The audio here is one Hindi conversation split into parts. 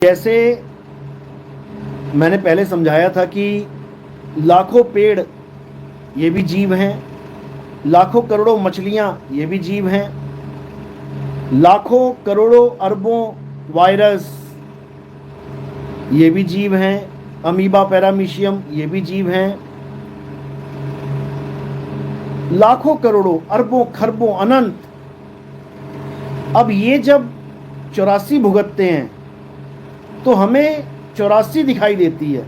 जैसे मैंने पहले समझाया था कि लाखों पेड़ ये भी जीव हैं, लाखों करोड़ों मछलियां ये भी जीव हैं, लाखों करोड़ों अरबों वायरस ये भी जीव हैं, अमीबा पैरामीशियम ये भी जीव हैं, लाखों करोड़ों अरबों खरबों अनंत। अब ये जब 84 भुगतते हैं तो हमें 84 दिखाई देती है।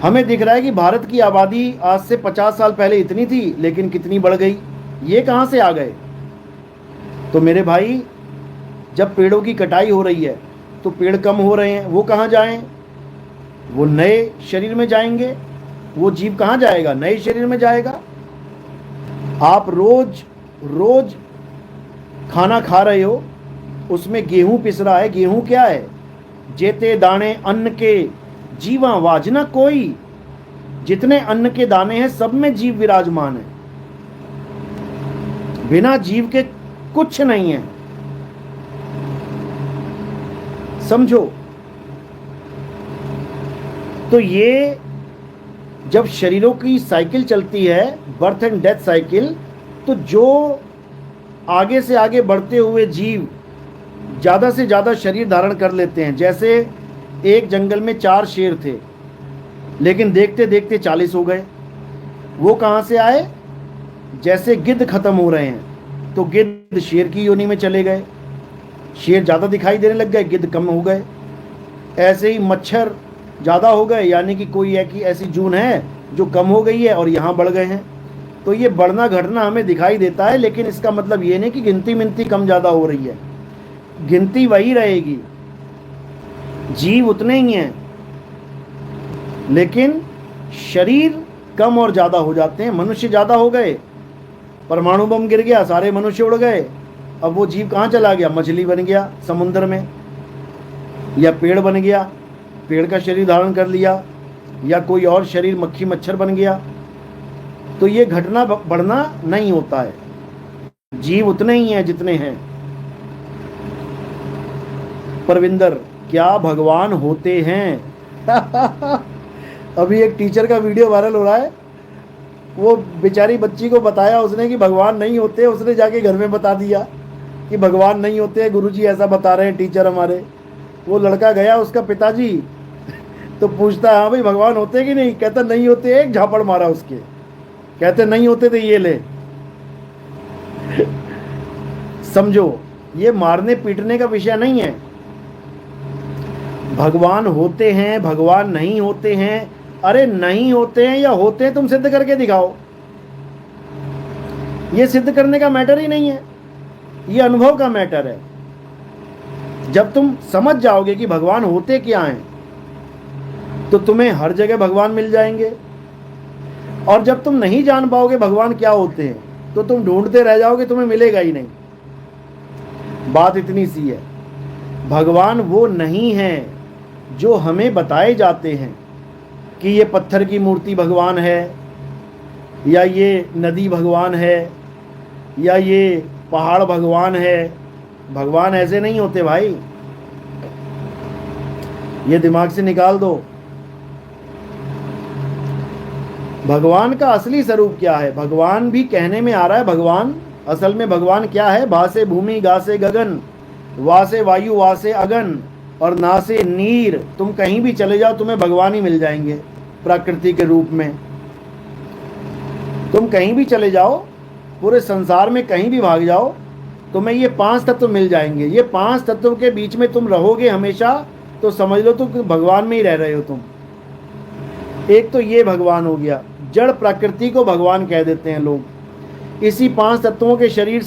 हमें दिख रहा है कि भारत की आबादी आज से 50 साल पहले इतनी थी, लेकिन कितनी बढ़ गई, ये कहाँ से आ गए। तो मेरे भाई, जब पेड़ों की कटाई हो रही है तो पेड़ कम हो रहे हैं, वो कहाँ जाएं? वो नए शरीर में जाएंगे। वो जीव कहाँ जाएगा? नए शरीर में जाएगा। आप रोज रोज खाना खा रहे हो, उसमें गेहूं पिस रहा है। गेहूं क्या है? जेते दाने अन्न के जीवा वाज न कोई। जितने अन्न के दाने हैं सब में जीव विराजमान है। बिना जीव के कुछ नहीं है, समझो। तो ये जब शरीरों की साइकिल चलती है, बर्थ एंड डेथ साइकिल, तो जो आगे से आगे बढ़ते हुए जीव ज़्यादा से ज़्यादा शरीर धारण कर लेते हैं। जैसे एक जंगल में 4 शेर थे, लेकिन देखते देखते 40 हो गए। वो कहाँ से आए? जैसे गिद्ध खत्म हो रहे हैं तो गिद्ध शेर की योनि में चले गए, शेर ज़्यादा दिखाई देने लग गए, गिद्ध कम हो गए। ऐसे ही मच्छर ज़्यादा हो गए, यानी कि कोई ऐसी जून है जो कम हो गई है और यहाँ बढ़ गए हैं। तो ये बढ़ना घटना हमें दिखाई देता है, लेकिन इसका मतलब ये नहीं कि गिनती मिनती कम ज़्यादा हो रही है। गिनती वही रहेगी, जीव उतने ही हैं, लेकिन शरीर कम और ज़्यादा हो जाते हैं। मनुष्य ज़्यादा हो गए, परमाणु बम गिर गया, सारे मनुष्य उड़ गए। अब वो जीव कहाँ चला गया? मछली बन गया समुद्र में, या पेड़ बन गया, पेड़ का शरीर धारण कर लिया, या कोई और शरीर मक्खी मच्छर बन गया। तो ये घटना बढ़ना नहीं होता है, जीव उतने ही हैं जितने हैं। परविंदर, क्या भगवान होते हैं? अभी एक टीचर का वीडियो वायरल हो रहा है, वो बेचारी बच्ची को बताया उसने कि भगवान नहीं होते। उसने जाके घर में बता दिया कि भगवान नहीं होते, गुरुजी ऐसा बता रहे हैं टीचर हमारे। वो लड़का गया, उसका पिताजी तो पूछता है, हाँ भाई भगवान होते कि नहीं? कहता नहीं होते। एक झापड़ मारा उसके, कहते नहीं होते तो ये ले। समझो, ये मारने पीटने का विषय नहीं है। भगवान होते हैं, भगवान नहीं होते हैं। अरे नहीं होते हैं या होते हैं, तुम सिद्ध करके दिखाओ। ये सिद्ध करने का मैटर ही नहीं है, ये अनुभव का मैटर है। जब तुम समझ जाओगे कि भगवान होते क्या हैं, तो तुम्हें हर जगह भगवान मिल जाएंगे। और जब तुम नहीं जान पाओगे भगवान क्या होते हैं, तो तुम ढूंढते रह जाओगे, तुम्हें मिलेगा ही नहीं। बात इतनी सी है, भगवान वो नहीं है जो हमें बताए जाते हैं कि ये पत्थर की मूर्ति भगवान है, या ये नदी भगवान है, या ये पहाड़ भगवान है। भगवान ऐसे नहीं होते भाई, ये दिमाग से निकाल दो। भगवान का असली स्वरूप क्या है? भगवान भी कहने में आ रहा है भगवान, असल में भगवान क्या है? भासे भूमि गासे गगन, वासे वायु वासे अगन, और ना से नीर। तुम कहीं भी चले जाओ तुम्हें भगवान ही मिल जाएंगे प्रकृति के रूप में। तुम कहीं भी चले जाओ, पूरे संसार में कहीं भी भाग जाओ, तुम्हें ये 5 तत्व मिल जाएंगे। ये 5 तत्वों के बीच में तुम रहोगे हमेशा, तो समझ लो तुम भगवान में ही रह रहे हो तुम। एक तो ये भगवान हो गया, जड़ प्रकृति को भगवान कह देते हैं लोग। इसी 5 तत्वों के शरीर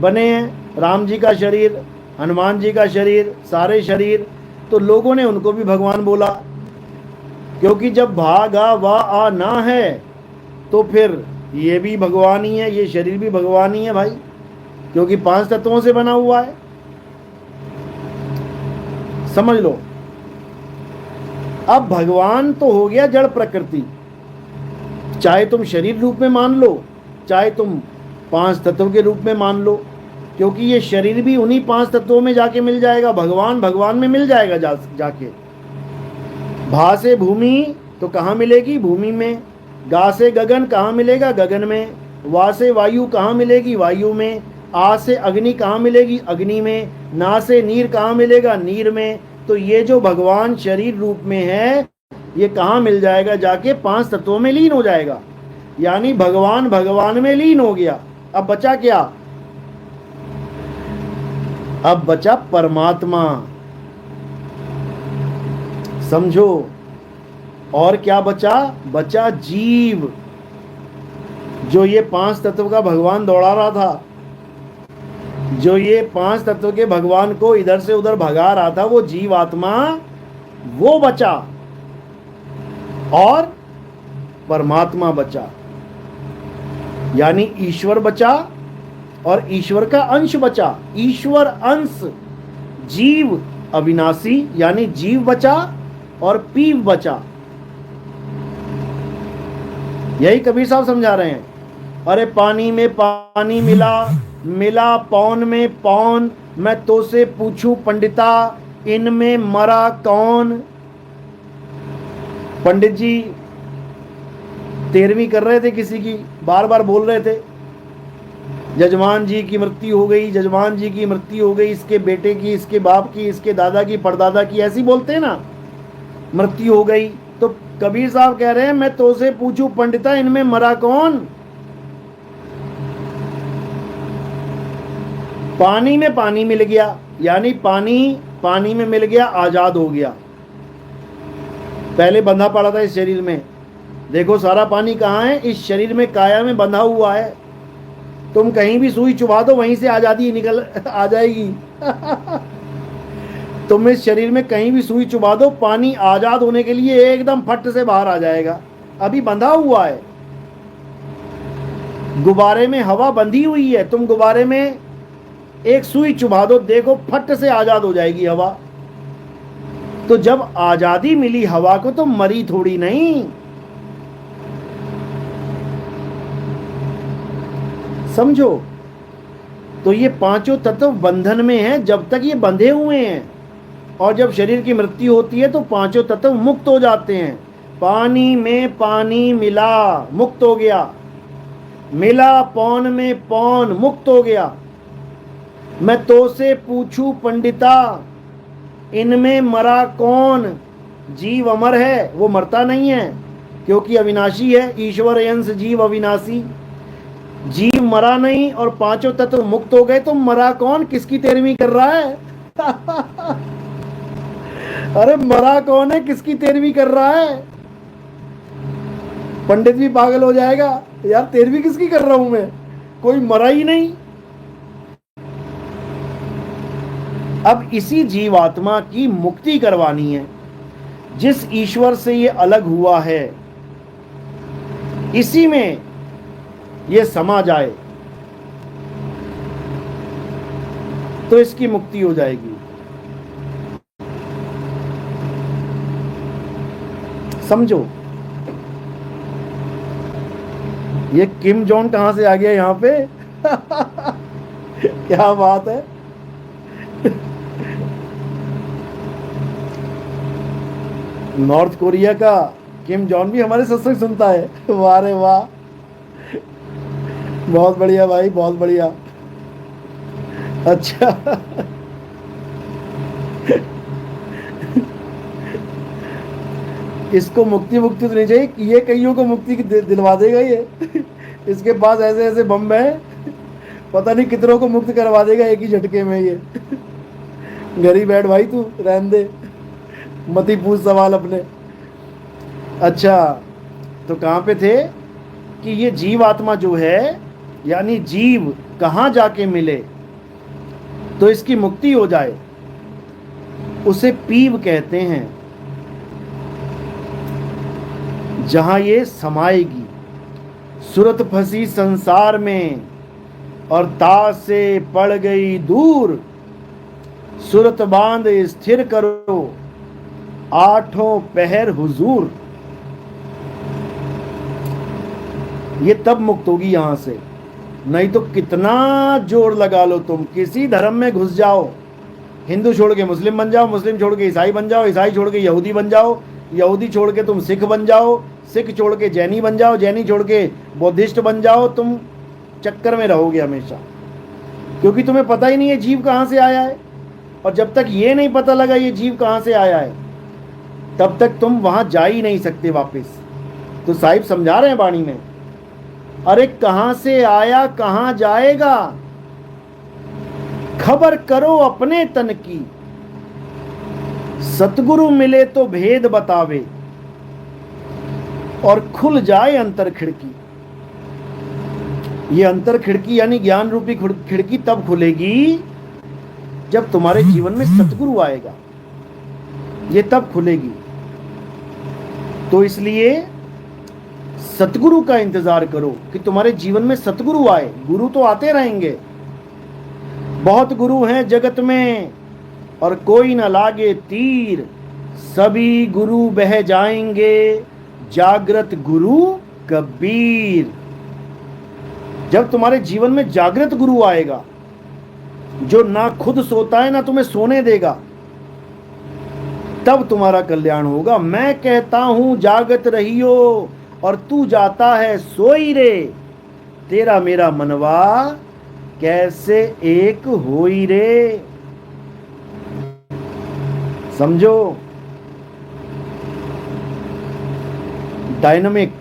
बने हैं, राम जी का शरीर, हनुमान जी का शरीर, सारे शरीर। तो लोगों ने उनको भी भगवान बोला, क्योंकि जब भागा वा आ ना है तो फिर ये भी भगवान ही है, ये शरीर भी भगवान ही है भाई, क्योंकि 5 तत्वों से बना हुआ है। समझ लो। अब भगवान तो हो गया जड़ प्रकृति, चाहे तुम शरीर रूप में मान लो, चाहे तुम 5 तत्व के रूप में मान लो, क्योंकि ये शरीर भी उन्हीं 5 तत्वों में जाके मिल जाएगा, भगवान भगवान में मिल जाएगा जाके। भा से भूमि तो कहाँ मिलेगी? भूमि में। गा से गगन कहाँ मिलेगा? गगन में। वा से वायु कहाँ मिलेगी? वायु में। आ से अग्नि कहाँ मिलेगी? अग्नि में। ना से नीर कहाँ मिलेगा? नीर में। तो ये जो भगवान शरीर रूप में है, ये कहाँ मिल जाएगा? जाके 5 तत्वों में लीन हो जाएगा। यानी भगवान भगवान में लीन हो गया। अब बचा क्या? अब बचा परमात्मा। समझो। और क्या बचा? बचा जीव, जो ये 5 तत्व का भगवान दौड़ा रहा था, जो ये 5 तत्व के भगवान को इधर से उधर भगा रहा था, वो जीव आत्मा, वो बचा। और परमात्मा बचा, यानी ईश्वर बचा और ईश्वर का अंश बचा। ईश्वर अंश जीव अविनाशी, यानी जीव बचा और पीव बचा। यही कबीर साहब समझा रहे हैं। अरे पानी में पानी मिला, मिला पौन में पौन, मैं तो से पूछूं पंडिता, इनमें मरा कौन? पंडित जी 13वीं कर रहे थे किसी की, बार बार बोल रहे थे, जजमान जी की मृत्यु हो गई, जजमान जी की मृत्यु हो गई, इसके बेटे की, इसके बाप की, इसके दादा की, परदादा की, ऐसी बोलते हैं ना, मृत्यु हो गई। तो कबीर साहब कह रहे हैं, मैं तो से पूछूं पंडिता, इनमें मरा कौन? पानी में पानी मिल गया, यानी पानी पानी में मिल गया, आजाद हो गया। पहले बंधा पड़ा था इस शरीर में। देखो सारा पानी कहाँ है? इस शरीर में, काया में बंधा हुआ है। तुम कहीं भी सुई चुभा दो, वहीं से आजादी निकल आ जाएगी। तुम इस शरीर में कहीं भी सुई चुभा दो, पानी आजाद होने के लिए एकदम फट से बाहर आ जाएगा। अभी बंधा हुआ है। गुब्बारे में हवा बंधी हुई है, तुम गुब्बारे में एक सुई चुभा दो, देखो फट से आजाद हो जाएगी हवा। तो जब आजादी मिली हवा को, तो मरी थोड़ी नहीं। समझो। तो ये 5 तत्व बंधन में हैं, जब तक ये बंधे हुए हैं, और जब शरीर की मृत्यु होती है तो 5 तत्व मुक्त हो जाते हैं। पानी में पानी मिला, मुक्त हो गया। मिला पौन में पौन, मुक्त हो गया। मैं तो से पूछूं पंडिता, इनमें मरा कौन? जीव अमर है, वो मरता नहीं है, क्योंकि अविनाशी है। ईश्वर अंश जीव अविनाशी। जीव मरा नहीं और 5 तत्व मुक्त हो गए, तो मरा कौन? किसकी 13वीं कर रहा है? अरे मरा कौन है? किसकी 13वीं कर रहा है? पंडित भी पागल हो जाएगा, यार 13वीं किसकी कर रहा हूं मैं? कोई मरा ही नहीं। अब इसी जीवात्मा की मुक्ति करवानी है। जिस ईश्वर से ये अलग हुआ है, इसी में ये समा जाए तो इसकी मुक्ति हो जाएगी। समझो। ये किम जॉन कहां से आ गया यहां पे? क्या बात है। नॉर्थ कोरिया का किम जॉन भी हमारे सत्संग सुनता है। वाह रे वाह, बहुत बढ़िया भाई, बहुत बढ़िया। अच्छा। इसको मुक्ति मुक्ति तो नहीं चाहिए, ये कईयों को मुक्ति दिलवा देगा ये। इसके पास ऐसे ऐसे बम है, पता नहीं कितनों को मुक्त करवा देगा एक ही झटके में ये। घर ही बैठ भाई, तू रहने दे, मत ही पूछ सवाल अपने। अच्छा, तो कहाँ पे थे कि ये जीव आत्मा जो है, यानी जीव कहाँ जाके मिले तो इसकी मुक्ति हो जाए, उसे पीव कहते हैं। जहां ये समाएगी, सुरत फंसी संसार में और ताज से पड़ गई दूर, सुरत बांध स्थिर करो 8 पहर हुजूर। ये तब मुक्त होगी यहां से नहीं तो कितना जोर लगा लो, तुम किसी धर्म में घुस जाओ, हिंदू छोड़ के मुस्लिम बन जाओ, मुस्लिम छोड़ के ईसाई बन जाओ, ईसाई छोड़ के यहूदी बन जाओ, यहूदी छोड़ के तुम सिख बन जाओ, सिख छोड़ के जैनी बन जाओ, जैनी छोड़ के बौद्धिस्ट बन जाओ, तुम चक्कर में रहोगे हमेशा, क्योंकि तुम्हें पता ही नहीं है जीव कहाँ से आया है। और जब तक ये नहीं पता लगा ये जीव कहाँ से आया है, तब तक तुम वहां जा ही नहीं सकते वापस। तो साहिब समझा रहे हैं वाणी में, अरे कहां से आया कहां जाएगा, खबर करो अपने तन की, सतगुरु मिले तो भेद बतावे, और खुल जाए अंतर खिड़की। ये अंतर खिड़की यानी ज्ञान रूपी खिड़की तब खुलेगी जब तुम्हारे जीवन में सतगुरु आएगा, ये तब खुलेगी। तो इसलिए सतगुरु का इंतजार करो कि तुम्हारे जीवन में सतगुरु आए। गुरु तो आते रहेंगे, बहुत गुरु हैं जगत में और कोई न लागे तीर, सभी गुरु बह जाएंगे जागृत गुरु कबीर। जब तुम्हारे जीवन में जागृत गुरु आएगा, जो ना खुद सोता है ना तुम्हें सोने देगा, तब तुम्हारा कल्याण होगा। मैं कहता हूं जागत रहियो और तू जाता है सोई रे, तेरा मेरा मनवा कैसे एक होई रे। समझो, डायनामिक।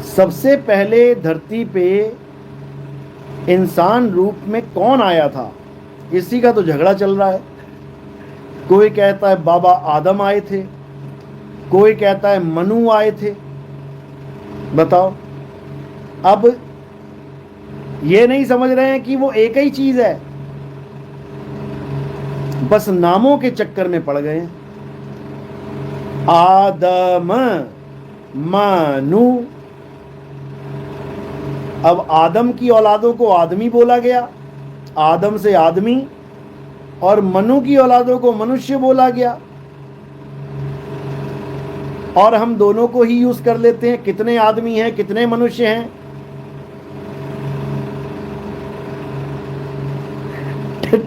सबसे पहले धरती पे इंसान रूप में कौन आया था, इसी का तो झगड़ा चल रहा है। कोई कहता है बाबा आदम आए थे, कोई कहता है मनु आए थे। बताओ, अब ये नहीं समझ रहे हैं कि वो एक ही चीज है, बस नामों के चक्कर में पड़ गए हैं। आदम मनु, अब आदम की औलादों को आदमी बोला गया, आदम से आदमी, और मनु की औलादों को मनुष्य बोला गया, और हम दोनों को ही यूज कर लेते हैं। कितने आदमी हैं, कितने मनुष्य हैं।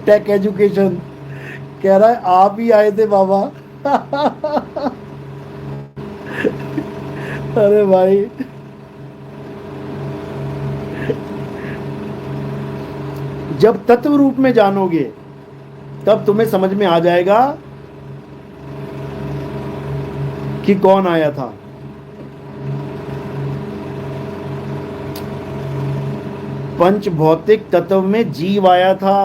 टेक एजुकेशन कह रहा है आप ही आए थे बाबा। अरे भाई, जब तत्व रूप में जानोगे तब तुम्हें समझ में आ जाएगा कि कौन आया था। पंच भौतिक तत्व में जीव आया था।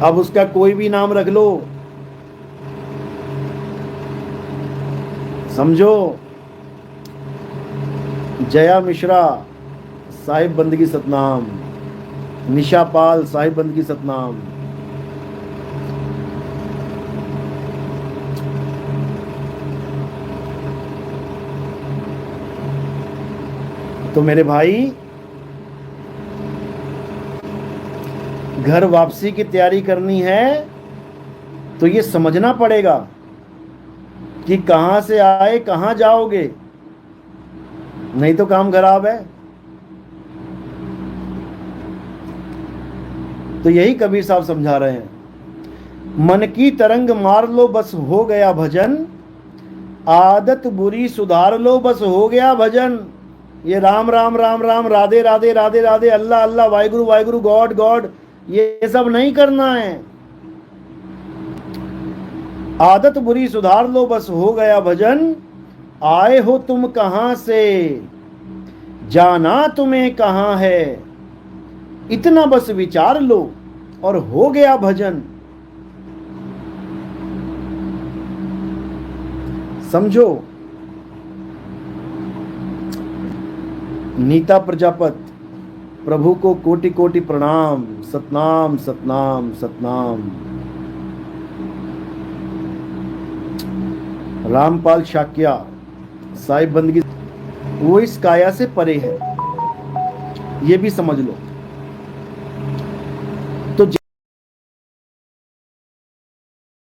अब उसका कोई भी नाम रख लो, समझो। जया मिश्रा साहिब बंदगी सतनाम, निशा पाल साहिब बंदगी सतनाम। तो मेरे भाई, घर वापसी की तैयारी करनी है तो ये समझना पड़ेगा कि कहां से आए कहां जाओगे, नहीं तो काम खराब है। तो यही कबीर साहब समझा रहे हैं, मन की तरंग मार लो बस हो गया भजन, आदत बुरी सुधार लो बस हो गया भजन। ये राम राम राम राम, राधे राधे राधे राधे, अल्लाह अल्लाह, वाहिगुरु वाहिगुरु, गॉड गॉड, ये सब नहीं करना है। आदत बुरी सुधार लो बस हो गया भजन, आए हो तुम कहां से, जाना तुम्हें कहां है, इतना बस विचार लो और हो गया भजन। समझो। नीता प्रजापत, प्रभु को कोटि कोटि प्रणाम, सतनाम सतनाम सतनाम। रामपाल शाक्या साहिब बंदगी, वो इस काया से परे है, ये भी समझ लो।